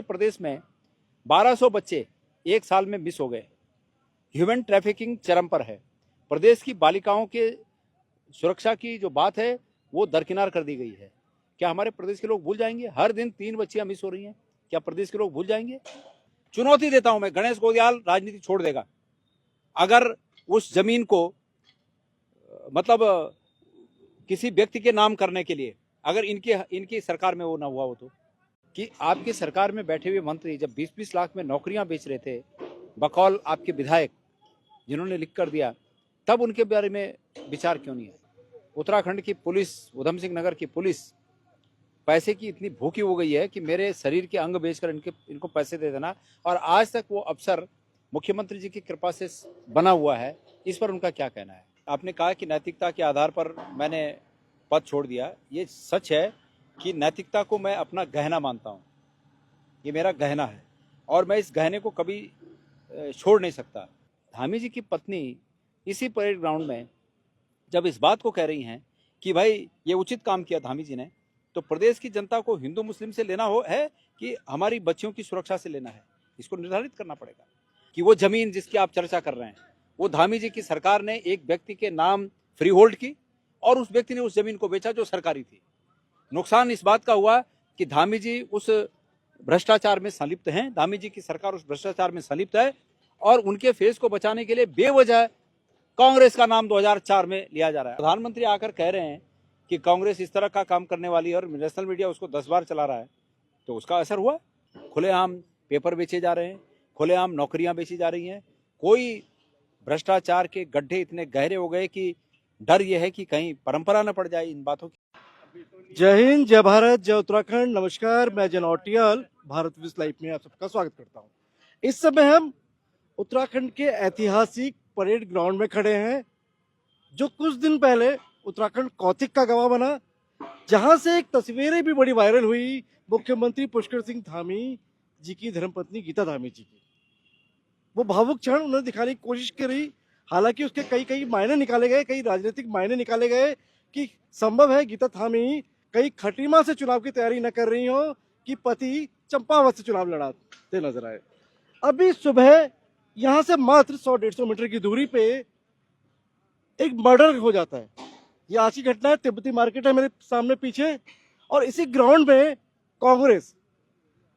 प्रदेश में 1200 बच्चे एक साल में मिस हो गए। ह्यूमन ट्रैफिकिंग चरम पर है। प्रदेश की बालिकाओं के सुरक्षा की जो बात है वो दरकिनार कर दी गई है। क्या हमारे प्रदेश के लोग भूल जाएंगे? हर दिन 3 बच्चियां मिस हो रही हैं। क्या प्रदेश के लोग भूल जाएंगे? चुनौती देता हूं मैं, गणेश गोदियाल राजनीति छोड़ देगा अगर उस जमीन को मतलब किसी व्यक्ति के नाम करने के लिए अगर इनकी सरकार में वो ना हुआ हो तो। कि आपकी सरकार में बैठे हुए मंत्री जब 20-20 लाख में नौकरियां बेच रहे थे, बकौल आपके विधायक जिन्होंने लिख कर दिया, तब उनके बारे में विचार क्यों नहीं है? उत्तराखंड की पुलिस, उधम सिंह नगर की पुलिस पैसे की इतनी भूखी हो गई है कि मेरे शरीर के अंग बेचकर इनको पैसे दे देना, और आज तक वो अफसर मुख्यमंत्री जी की कृपा से बना हुआ है। इस पर उनका क्या कहना है? आपने कहा कि नैतिकता के आधार पर मैंने पद छोड़ दिया। ये सच है कि नैतिकता को मैं अपना गहना मानता हूँ। ये मेरा गहना है और मैं इस गहने को कभी छोड़ नहीं सकता। धामी जी की पत्नी इसी परेड ग्राउंड में जब इस बात को कह रही हैं कि भाई ये उचित काम किया धामी जी ने, तो प्रदेश की जनता को हिंदू मुस्लिम से लेना है कि हमारी बच्चियों की सुरक्षा से लेना है, इसको निर्धारित करना पड़ेगा। कि वो जमीन जिसकी आप चर्चा कर रहे हैं, वो धामी जी की सरकार ने एक व्यक्ति के नाम फ्री होल्ड की और उस व्यक्ति ने उस जमीन को बेचा जो सरकारी थी। नुकसान इस बात का हुआ कि धामी जी उस भ्रष्टाचार में संलिप्त हैं, धामी जी की सरकार उस भ्रष्टाचार में संलिप्त है, और उनके फेस को बचाने के लिए बेवजह कांग्रेस का नाम 2004 में लिया जा रहा है। प्रधानमंत्री आकर कह रहे हैं कि कांग्रेस इस तरह का काम करने वाली है और नेशनल मीडिया उसको 10 बार चला रहा है, तो उसका असर हुआ। खुलेआम पेपर बेचे जा रहे हैं, खुलेआम नौकरियां बेची जा रही हैं। कोई भ्रष्टाचार के गड्ढे इतने गहरे हो गए कि डर यह है कि कहीं परंपरा न पड़ जाए इन बातों की। जय हिंद, जय भारत, जय उत्तराखंड। नमस्कार, मैं जन औटियाल भारत विश्व लाइफ में आप सबका स्वागत करता हूं। इस समय हम उत्तराखंड के ऐतिहासिक परेड ग्राउंड में खड़े हैं, जो कुछ दिन पहले उत्तराखंड कौतिक का गवाह बना, जहां से एक तस्वीरें भी बड़ी वायरल हुई मुख्यमंत्री पुष्कर सिंह धामी जी की धर्मपत्नी गीता धामी जी की। वो भावुक क्षण उन्होंने दिखाने की कोशिश करी। हालांकि उसके कई कई मायने निकाले गए, कई राजनीतिक मायने निकाले गए कि संभव है गीता धामी कहीं खटीमा से चुनाव की तैयारी न कर रही हो कि पति चंपावत से चुनाव लड़ाते नजर आए। अभी सुबह यहां से मात्र 100-150 मीटर की दूरी पे एक मर्डर हो जाता है। ये आज की घटना है, तिब्बती मार्केट है मेरे सामने पीछे, और इसी ग्राउंड में कांग्रेस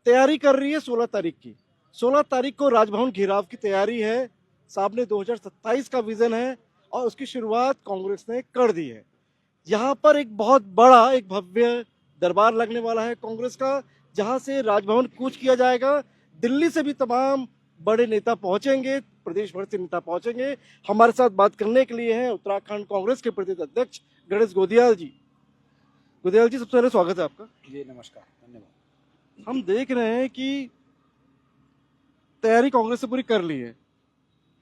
तैयारी कर रही है 16 तारीख की। 16 तारीख को राजभवन घेराव की तैयारी है। सामने 2027 का विजन है और उसकी शुरुआत कांग्रेस ने कर दी है। यहाँ पर एक बहुत बड़ा, एक भव्य दरबार लगने वाला है कांग्रेस का, जहां से राजभवन कूच किया जाएगा। दिल्ली से भी तमाम बड़े नेता पहुंचेंगे, प्रदेश भर से नेता पहुंचेंगे। हमारे साथ बात करने के लिए हैं उत्तराखंड कांग्रेस के प्रदेश अध्यक्ष गणेश गोदियाल जी। गोदियाल जी, सबसे पहले स्वागत है आपका। जी नमस्कार, धन्यवाद। हम देख रहे हैं कि तैयारी कांग्रेस से पूरी कर ली है,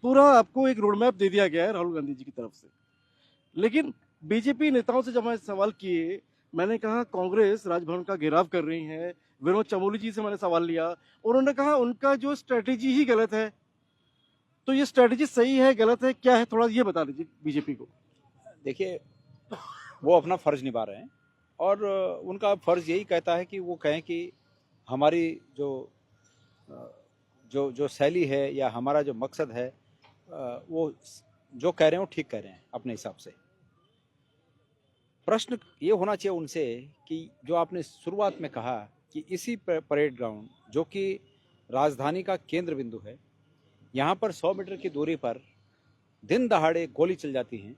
पूरा आपको एक रोड मैप दे दिया गया है राहुल गांधी जी की तरफ से। लेकिन बीजेपी नेताओं से जब मैंने सवाल किए, मैंने कहा कांग्रेस राजभवन का घेराव कर रही है, विनोद चमोली जी से मैंने सवाल लिया, उन्होंने कहा उनका जो स्ट्रेटेजी ही गलत है। तो ये स्ट्रेटेजी सही है, गलत है, क्या है, थोड़ा ये बता दीजिए बीजेपी को। देखिए, वो अपना फर्ज निभा रहे हैं और उनका फर्ज यही कहता है कि वो कहें कि हमारी जो शैली है या हमारा जो मकसद है, वो जो कह रहे हैं वो ठीक कह रहे हैं अपने हिसाब से। प्रश्न ये होना चाहिए उनसे कि जो आपने शुरुआत में कहा कि इसी परेड ग्राउंड, जो कि राजधानी का केंद्र बिंदु है, यहाँ पर 100 मीटर की दूरी पर दिन दहाड़े गोली चल जाती हैं,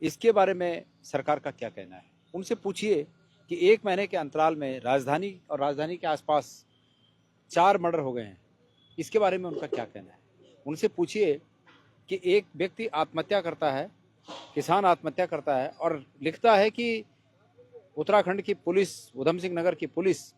इसके बारे में सरकार का क्या कहना है? उनसे पूछिए कि 1 महीने के अंतराल में राजधानी और राजधानी के आसपास 4 मर्डर हो गए हैं, इसके बारे में उनका क्या कहना है? उनसे पूछिए कि एक व्यक्ति आत्महत्या करता है, किसान आत्महत्या करता है और लिखता है कि उत्तराखंड की पुलिस, उधम सिंह नगर की पुलिस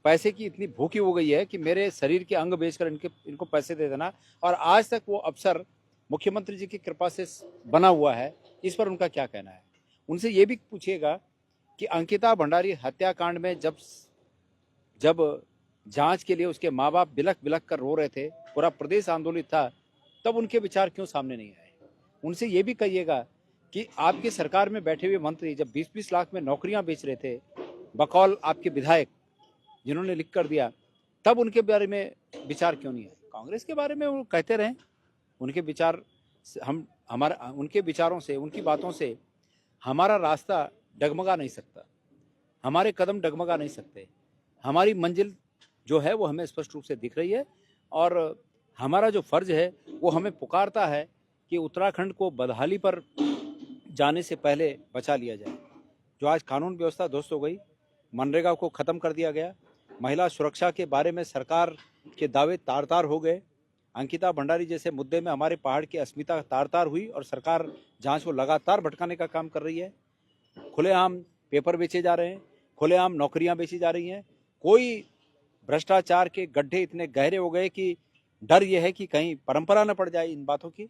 पैसे की इतनी भूखी हो गई है कि मेरे शरीर के अंग बेचकर इनको पैसे दे देना, और आज तक वो अफसर मुख्यमंत्री जी की कृपा से बना हुआ है। इस पर उनका क्या कहना है? उनसे ये भी पूछिएगा कि अंकिता भंडारी हत्याकांड में जब जांच के लिए उसके माँ बाप बिलख बिलख कर रो रहे थे, पूरा प्रदेश आंदोलित था, तब उनके विचार क्यों सामने नहीं आए? उनसे ये भी कहिएगा कि आपकी सरकार में बैठे हुए मंत्री जब 20-20 लाख में नौकरियां बेच रहे थे, बकौल आपके विधायक जिन्होंने लिख कर दिया, तब उनके बारे में विचार क्यों नहीं है? कांग्रेस के बारे में वो कहते रहें, उनके विचार उनके विचारों से, उनकी बातों से हमारा रास्ता डगमगा नहीं सकता, हमारे कदम डगमगा नहीं सकते। हमारी मंजिल जो है वो हमें स्पष्ट रूप से दिख रही है और हमारा जो फर्ज है वो हमें पुकारता है कि उत्तराखंड को बदहाली पर जाने से पहले बचा लिया जाए। जो आज कानून व्यवस्था ध्वस्त हो गई, मनरेगा को ख़त्म कर दिया गया, महिला सुरक्षा के बारे में सरकार के दावे तार तार हो गए, अंकिता भंडारी जैसे मुद्दे में हमारे पहाड़ की अस्मिता तार तार हुई और सरकार जांच को लगातार भटकाने का काम कर रही है। खुलेआम पेपर बेचे जा रहे हैं, खुलेआम नौकरियां बेची जा रही हैं। कोई भ्रष्टाचार के गड्ढे इतने गहरे हो गए कि डर यह है कि कहीं परंपरा न पड़ जाए इन बातों की।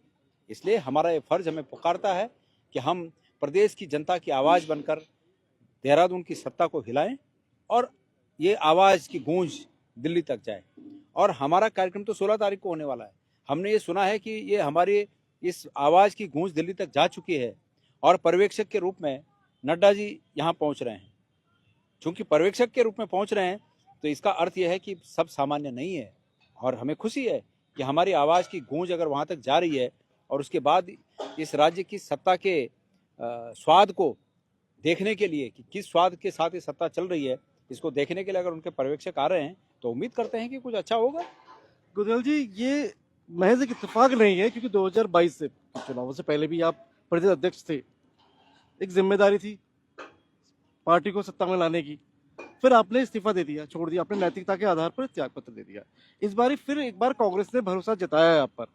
इसलिए हमारा ये फर्ज हमें पुकारता है कि हम प्रदेश की जनता की आवाज़ बनकर देहरादून की सत्ता को हिलाएं और ये आवाज़ की गूंज दिल्ली तक जाए। और हमारा कार्यक्रम तो 16 तारीख को होने वाला है। हमने ये सुना है कि ये हमारी इस आवाज़ की गूंज दिल्ली तक जा चुकी है और पर्यवेक्षक के रूप में नड्डा जी यहाँ पहुँच रहे हैं। चूँकि पर्यवेक्षक के रूप में पहुँच रहे हैं तो इसका अर्थ यह है कि सब सामान्य नहीं है और हमें खुशी है कि हमारी आवाज़ की गूंज अगर वहाँ तक जा रही है और उसके बाद इस राज्य की सत्ता के स्वाद को देखने के लिए कि किस स्वाद के साथ ये सत्ता चल रही है, इसको देखने के लिए अगर उनके पर्यवेक्षक आ रहे हैं तो उम्मीद करते हैं कि कुछ अच्छा होगा। गुजराल जी, ये महज एक इत्तेफाक नहीं है, क्योंकि 2022 से चुनावों से पहले भी आप प्रदेश अध्यक्ष थे। एक जिम्मेदारी थी पार्टी को सत्ता में लाने की, फिर आपने इस्तीफा दे दिया, छोड़ दिया, अपने नैतिकता के आधार पर त्याग पत्र दे दिया। इस बार फिर एक बार कांग्रेस ने भरोसा जताया है आप पर।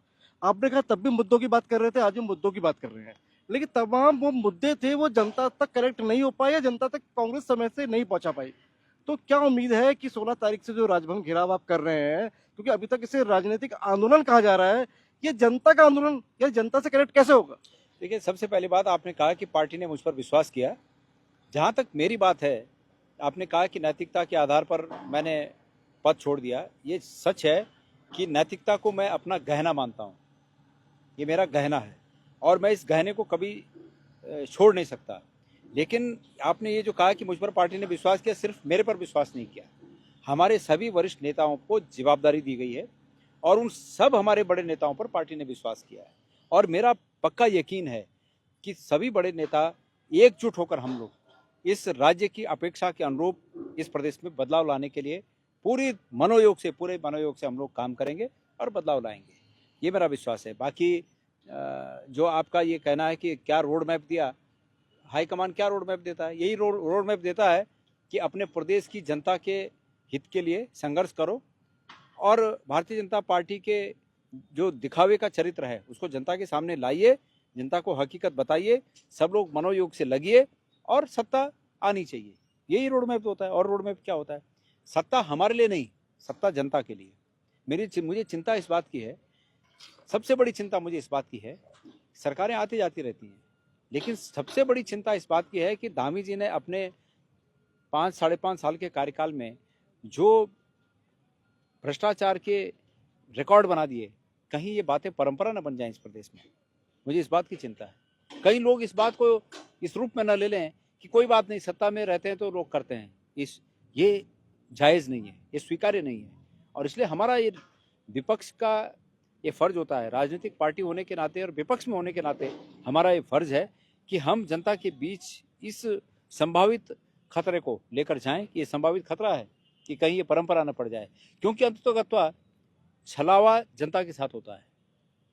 आपने कहा तब भी मुद्दों की बात कर रहे थे, आज भी मुद्दों की बात कर रहे हैं, लेकिन तमाम वो मुद्दे थे वो जनता तक करेक्ट नहीं हो पाए या जनता तक कांग्रेस समय से नहीं पहुंचा पाई। तो क्या उम्मीद है कि 16 तारीख से जो राजभवन घेराव आप कर रहे हैं, क्योंकि अभी तक इसे राजनीतिक आंदोलन कहा जा रहा है, ये जनता का आंदोलन या जनता से कनेक्ट कैसे होगा? देखिए, सबसे पहली बात आपने कहा कि पार्टी ने मुझ पर विश्वास किया। जहाँ तक मेरी बात है, आपने कहा कि नैतिकता के आधार पर मैंने पद छोड़ दिया। ये सच है कि नैतिकता को मैं अपना गहना मानता हूँ, ये मेरा गहना है और मैं इस गहने को कभी छोड़ नहीं सकता। लेकिन आपने ये जो कहा कि मुझ पर पार्टी ने विश्वास किया, सिर्फ मेरे पर विश्वास नहीं किया, हमारे सभी वरिष्ठ नेताओं को जवाबदारी दी गई है और उन सब हमारे बड़े नेताओं पर पार्टी ने विश्वास किया है। और मेरा पक्का यकीन है कि सभी बड़े नेता एकजुट होकर हम लोग इस राज्य की अपेक्षा के अनुरूप इस प्रदेश में बदलाव लाने के लिए पूरे मनोयोग से हम लोग काम करेंगे और बदलाव लाएंगे, ये मेरा विश्वास है। बाकी जो आपका ये कहना है कि क्या रोड मैप दिया, हाईकमान क्या रोड मैप देता है? यही रोड मैप देता है कि अपने प्रदेश की जनता के हित के लिए संघर्ष करो और भारतीय जनता पार्टी के जो दिखावे का चरित्र है उसको जनता के सामने लाइए, जनता को हकीकत बताइए, सब लोग मनोयोग से लगिए और सत्ता आनी चाहिए। यही रोड मैप होता है। और रोड मैप क्या होता है? सत्ता हमारे लिए नहीं, सत्ता जनता के लिए। मुझे चिंता इस बात की है, सबसे बड़ी चिंता मुझे इस बात की है, सरकारें आती जाती रहती हैं, लेकिन सबसे बड़ी चिंता इस बात की है कि धामी जी ने अपने 5-5.5 साल के कार्यकाल में जो भ्रष्टाचार के रिकॉर्ड बना दिए, कहीं ये बातें परंपरा न बन जाएं इस प्रदेश में। मुझे इस बात की चिंता है। कई लोग इस बात को इस रूप में न ले लें कि कोई बात नहीं, सत्ता में रहते हैं तो लोग करते हैं। ये जायज़ नहीं है, ये स्वीकार्य नहीं है। और इसलिए हमारा ये विपक्ष का ये फर्ज होता है, राजनीतिक पार्टी होने के नाते और विपक्ष में होने के नाते हमारा ये फर्ज है कि हम जनता के बीच इस संभावित खतरे को लेकर जाएं कि ये संभावित खतरा है कि कहीं ये परंपरा न पड़ जाए, क्योंकि अंततः छलावा जनता के साथ होता है।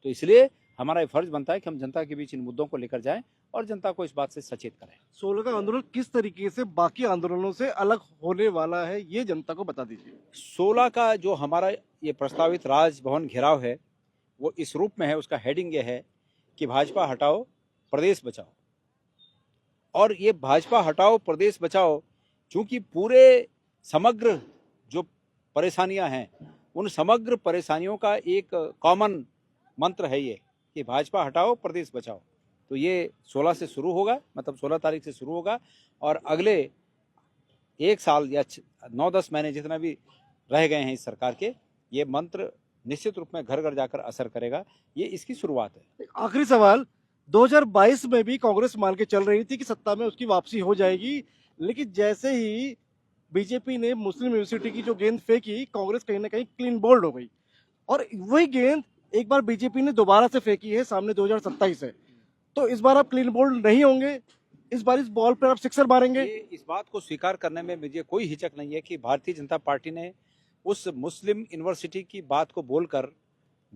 तो इसलिए हमारा ये फर्ज बनता है कि हम जनता के बीच इन मुद्दों को लेकर जाएं और जनता को इस बात से सचेत करें। 16 का आंदोलन किस तरीके से बाकी आंदोलनों से अलग होने वाला है, ये जनता को बता दीजिए। 16 का जो हमारा ये प्रस्तावित राजभवन घेराव है वो इस रूप में है, उसका हेडिंग ये है कि भाजपा हटाओ प्रदेश बचाओ। और ये भाजपा हटाओ प्रदेश बचाओ, चूंकि पूरे समग्र जो परेशानियां हैं उन समग्र परेशानियों का एक कॉमन मंत्र है ये कि भाजपा हटाओ प्रदेश बचाओ। तो ये 16 से शुरू होगा, मतलब 16 तारीख से शुरू होगा और अगले 1 साल या 9-10 महीने जितना भी रह गए हैं इस सरकार के, ये मंत्र निश्चित रूप में घर घर जाकर असर करेगा। ये इसकी शुरुआत है। आखिरी सवाल, 2022 में भी कांग्रेस मान के चल रही थी कि सत्ता में उसकी वापसी हो जाएगी, लेकिन जैसे ही बीजेपी ने मुस्लिम यूनिवर्सिटी की जो गेंद फेंकी, कांग्रेस कहीं ना कहीं क्लीन बोल्ड हो गई और वही गेंद एक बार बीजेपी ने दोबारा से फेंकी है, सामने 2027 है। तो इस बार आप क्लीन बोल्ड नहीं होंगे, इस बार इस बॉल पर आप सिक्सर मारेंगे। ये इस बात को स्वीकार करने में मुझे कोई हिचक नहीं है कि भारतीय जनता पार्टी ने उस मुस्लिम यूनिवर्सिटी की बात को बोलकर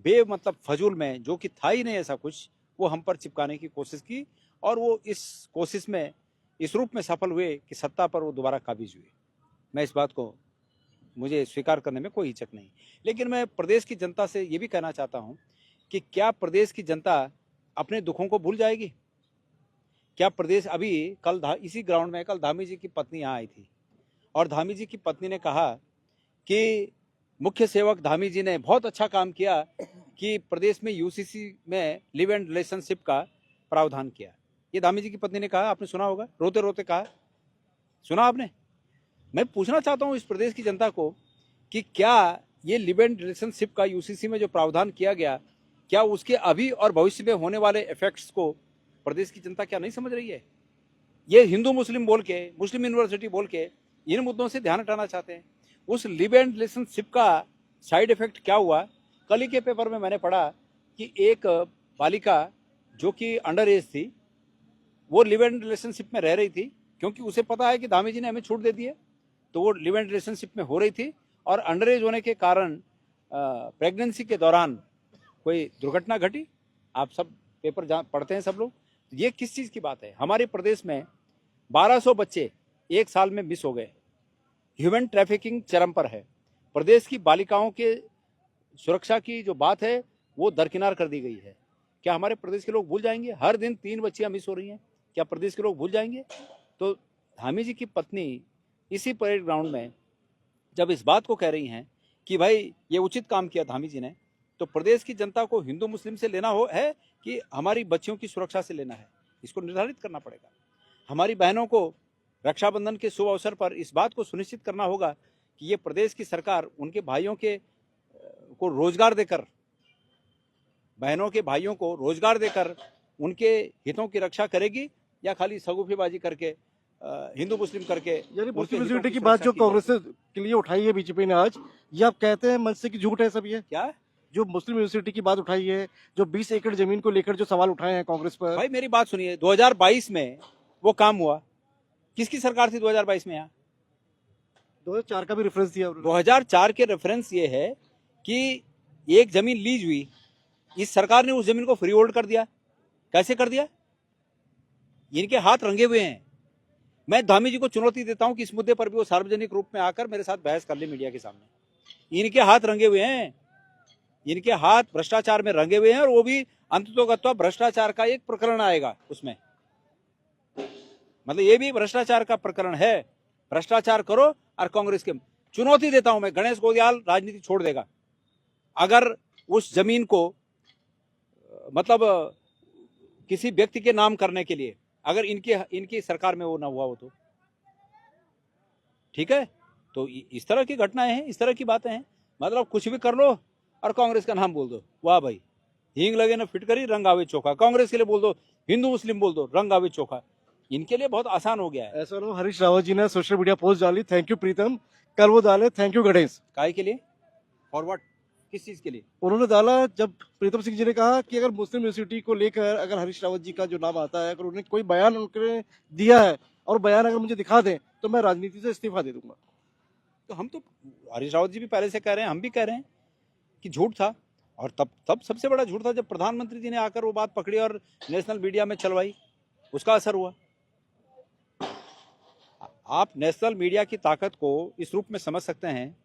बेमतलब फजूल में, जो कि था ही नहीं ऐसा कुछ, वो हम पर चिपकाने की कोशिश की और वो इस कोशिश में इस रूप में सफल हुए कि सत्ता पर वो दोबारा काबिज हुए। मैं इस बात को मुझे स्वीकार करने में कोई हिचक नहीं। लेकिन मैं प्रदेश की जनता से ये भी कहना चाहता हूँ कि क्या प्रदेश की जनता अपने दुखों को भूल जाएगी? क्या प्रदेश अभी कल इसी ग्राउंड में कल धामी जी की पत्नी यहाँ आई थी और धामी जी की पत्नी ने कहा कि मुख्य सेवक धामी जी ने बहुत अच्छा काम किया कि प्रदेश में यूसीसी में लिव एंड रिलेशनशिप का प्रावधान किया। ये धामी जी की पत्नी ने कहा, आपने सुना होगा, रोते रोते कहा, सुना आपने? मैं पूछना चाहता हूँ इस प्रदेश की जनता को कि क्या ये लिव एंड रिलेशनशिप का यूसीसी में जो प्रावधान किया गया, क्या उसके अभी और भविष्य में होने वाले इफेक्ट्स को प्रदेश की जनता क्या नहीं समझ रही है? ये हिंदू मुस्लिम बोल के, मुस्लिम यूनिवर्सिटी बोल के इन मुद्दों से ध्यान हटाना चाहते हैं। उस लिव एंड रिलेशनशिप का साइड इफेक्ट क्या हुआ? कल ही के पेपर में मैंने पढ़ा कि एक बालिका जो कि अंडर एज थी, वो लिव एंड रिलेशनशिप में रह रही थी क्योंकि उसे पता है कि धामी जी ने हमें छूट दे दी है, तो वो लिव एंड रिलेशनशिप में हो रही थी और अंडर एज होने के कारण प्रेगनेंसी के दौरान कोई दुर्घटना घटी। आप सब पेपर पढ़ते हैं सब लोग। ये किस चीज़ की बात है? हमारे प्रदेश में 1200 बच्चे एक साल में मिस हो गए। ह्यूमन ट्रैफिकिंग चरम पर है। प्रदेश की बालिकाओं के सुरक्षा की जो बात है वो दरकिनार कर दी गई है। क्या हमारे प्रदेश के लोग भूल जाएंगे? हर दिन 3 बच्चियां मिस हो रही हैं, क्या प्रदेश के लोग भूल जाएंगे? तो धामी जी की पत्नी इसी परेड ग्राउंड में जब इस बात को कह रही हैं कि भाई ये उचित काम किया धामी जी ने, तो प्रदेश की जनता को हिंदू मुस्लिम से लेना है कि हमारी बच्चियों की सुरक्षा से लेना है, इसको निर्धारित करना पड़ेगा। हमारी बहनों को रक्षाबंधन के शुभ अवसर पर इस बात को सुनिश्चित करना होगा कि ये प्रदेश की सरकार उनके भाइयों के को रोजगार देकर, बहनों के भाइयों को रोजगार देकर उनके हितों की रक्षा करेगी या खाली सगुफेबाजी करके हिंदू मुस्लिम करके। यानी मुस्लिम यूनिवर्सिटी की बात जो कांग्रेस के लिए उठाई है बीजेपी ने आज, ये आप कहते हैं मंच से कि झूठ है सब? ये क्या जो मुस्लिम यूनिवर्सिटी की बात उठाई है, जो 20 एकड़ जमीन को लेकर जो सवाल उठाए हैं कांग्रेस पर। भाई मेरी बात सुनिए, 2022 में वो काम हुआ, किसकी सरकार थी 2022 में? यहाँ 2004 का भी रेफरेंस दिया। 2004 के रेफरेंस ये है कि एक जमीन लीज हुई, इस सरकार ने उस जमीन को फ्री होल्ड कर दिया। कैसे कर दिया? इनके हाथ रंगे हुए हैं। मैं धामी जी को चुनौती देता हूं कि इस मुद्दे पर भी वो सार्वजनिक रूप में आकर मेरे साथ बहस कर ले मीडिया के सामने। इनके हाथ रंगे हुए हैं, इनके हाथ भ्रष्टाचार में रंगे हुए हैं और वो भी अंततोगत्वा भ्रष्टाचार का एक प्रकरण आएगा उसमें। मतलब ये भी भ्रष्टाचार का प्रकरण है। भ्रष्टाचार करो और कांग्रेस के चुनौती देता हूं मैं, गणेश गोयल राजनीति छोड़ देगा अगर उस जमीन को मतलब किसी व्यक्ति के नाम करने के लिए अगर इनकी सरकार में वो ना हुआ हो तो ठीक है। तो इस तरह की घटनाएं हैं, इस तरह की बातें हैं। मतलब कुछ भी कर लो और कांग्रेस का नाम बोल दो, वाह भाई हींग लगे ना फिटकरी, रंग आवे चोखा। कांग्रेस के लिए बोल दो, हिंदू मुस्लिम बोल दो, रंग आवे चोखा। इनके लिए बहुत आसान हो गया है। ऐसा ना हरीश रावत जी ने सोशल मीडिया पोस्ट डाली, थैंक यू प्रीतम, कल वो डाले थैंक यू गणेश। काय के लिए? For what? किस चीज के लिए? उन्होंने डाला जब प्रीतम सिंह जी ने कहा कि अगर मुस्लिम यूनिवर्सिटी को लेकर अगर हरीश रावत जी का जो नाम आता है, अगर उन्होंने कोई बयान उन्होंने दिया है और बयान अगर मुझे दिखा दें तो मैं राजनीति से इस्तीफा दे दूंगा। तो हम तो हरीश रावत जी भी पहले से कह रहे हैं, हम भी कह रहे हैं कि झूठ था। और तब सबसे बड़ा झूठ था जब प्रधानमंत्री जी ने आकर वो बात पकड़ी और नेशनल मीडिया में चलवाई, उसका असर हुआ। आप नेशनल मीडिया की ताकत को इस रूप में समझ सकते हैं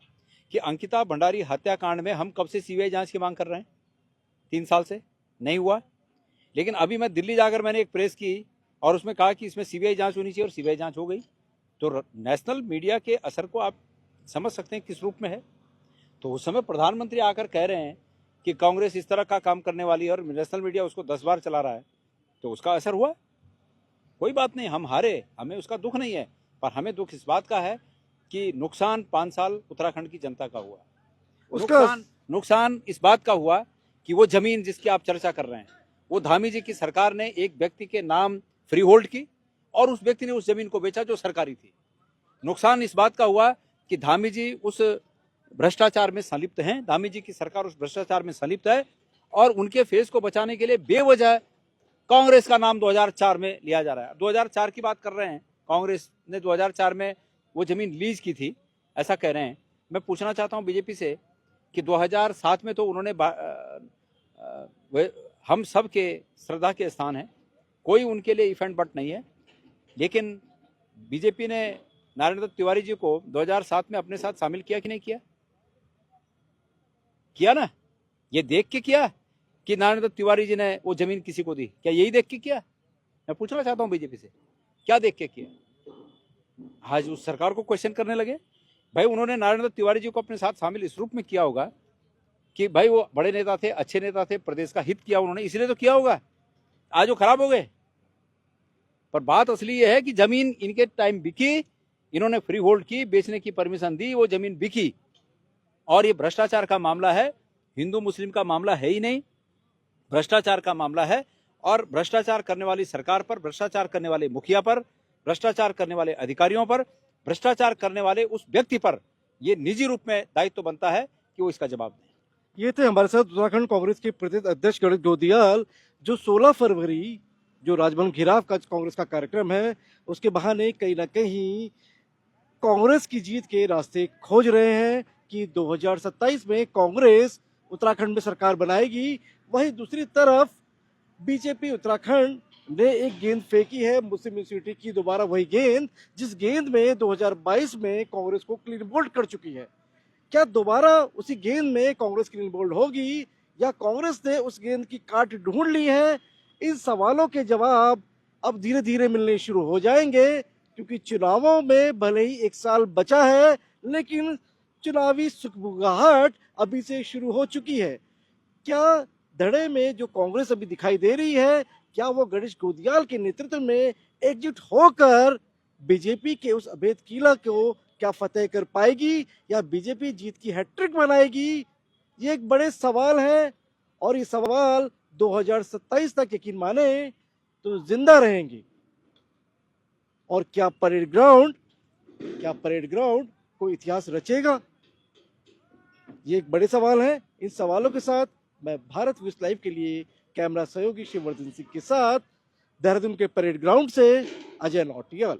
कि अंकिता भंडारी हत्याकांड में हम कब से सीबीआई जांच की मांग कर रहे हैं? 3 साल से नहीं हुआ। लेकिन अभी मैं दिल्ली जाकर मैंने एक प्रेस की और उसमें कहा कि इसमें सीबीआई जांच होनी चाहिए और सीबीआई जांच हो गई। तो नेशनल मीडिया के असर को आप समझ सकते हैं किस रूप में है। तो उस समय प्रधानमंत्री आकर कह रहे हैं कि कांग्रेस इस तरह का काम करने वाली है और नेशनल मीडिया उसको 10 बार चला रहा है, तो उसका असर हुआ। कोई बात नहीं, हम हारे, हमें उसका दुख नहीं है, पर हमें दुख इस बात का है कि नुकसान 5 साल उत्तराखंड की जनता का हुआ। उसका नुकसान इस बात का हुआ कि वो जमीन जिसकी आप चर्चा कर रहे हैं, वो धामी जी की सरकार ने एक व्यक्ति के नाम फ्री होल्ड की और उस व्यक्ति ने उस जमीन को बेचा जो सरकारी थी। नुकसान इस बात का हुआ कि धामी जी उस भ्रष्टाचार में संलिप्त हैं, धामी जी की सरकार उस भ्रष्टाचार में संलिप्त है और उनके फेस को बचाने के लिए बेवजह कांग्रेस का नाम 2004 में लिया जा रहा है। 2004 की बात कर रहे हैं, कांग्रेस ने 2004 में वो जमीन लीज की थी, ऐसा कह रहे हैं। मैं पूछना चाहता हूं बीजेपी से कि 2007 में तो उन्होंने हम सब के श्रद्धा के स्थान है, कोई उनके लिए इफ एंड बट नहीं है, लेकिन बीजेपी ने नारायण दत्त तिवारी जी को 2007 में अपने साथ शामिल किया कि नहीं किया? किया ना? ये देख के किया कि नारायण दत्त तिवारी जी ने वो जमीन किसी को दी? क्या यही देख के किया? मैं पूछना चाहता हूं बीजेपी से, क्या देख के किया? आज उस सरकार को क्वेश्चन करने लगे। भाई उन्होंने नारायण दत्त तिवारी जी को अपने साथ शामिल इस रूप में किया होगा कि भाई वो बड़े नेता थे, अच्छे नेता थे, प्रदेश का हित किया उन्होंने, इसलिए तो किया होगा। आज वो खराब हो गए। पर बात असली ये है कि जमीन इनके टाइम बिकी, इन्होंने फ्री होल्ड की, बेचने की परमिशन दी, वो जमीन बिकी। और ये भ्रष्टाचार का मामला है, हिंदू मुस्लिम का मामला है ही नहीं, भ्रष्टाचार का मामला है। और भ्रष्टाचार करने वाली सरकार पर, भ्रष्टाचार करने वाले मुखिया पर, भ्रष्टाचार करने वाले अधिकारियों पर, भ्रष्टाचार करने वाले उस व्यक्ति पर ये निजी रूप में दायित्व बनता है कि वो इसका जवाब दें। ये थे हमारे साथ उत्तराखंड कांग्रेस के प्रदेश अध्यक्ष गणेश गोदियाल, जो 16 फरवरी जो राजभवन घेराव का कांग्रेस का कार्यक्रम है, उसके बहाने कहीं ना कहीं कांग्रेस की जीत के रास्ते खोज रहे हैं कि 2027 में कांग्रेस उत्तराखंड में सरकार बनाएगी। वहीं दूसरी तरफ बीजेपी उत्तराखंड ने एक गेंद फेंकी है मुस्लिम यूनिवर्सिटी की, दोबारा वही गेंद जिस गेंद में 2022 में कांग्रेस को क्लीन बोल्ड कर चुकी है। क्या दोबारा उसी गेंद में कांग्रेस क्लीन बोल्ड होगी या कांग्रेस ने उस गेंद की काट ढूंढ ली है? इन सवालों के जवाब अब धीरे धीरे मिलने शुरू हो जाएंगे, क्योंकि चुनावों में भले ही 1 साल बचा है, लेकिन चुनावी सुगबुगाहट अभी से शुरू हो चुकी है। क्या धड़े में जो कांग्रेस अभी दिखाई दे रही है, क्या वो गणेश गोदियाल के नेतृत्व में एकजुट होकर बीजेपी के उस अभेद किला को क्या फतेह कर पाएगी या बीजेपी जीत की हैट्रिक बनाएगी? ये एक बड़े सवाल है और ये सवाल 2027 तक यकीन माने तो जिंदा रहेंगे। और क्या परेड ग्राउंड कोई इतिहास रचेगा? ये एक बड़े सवाल है। इन सवालों के साथ मैं भारत विश्व लाइव के लिए कैमरा सहयोगी शिववर्धन सिंह के साथ देहरादून के परेड ग्राउंड से अजय नौटियाल।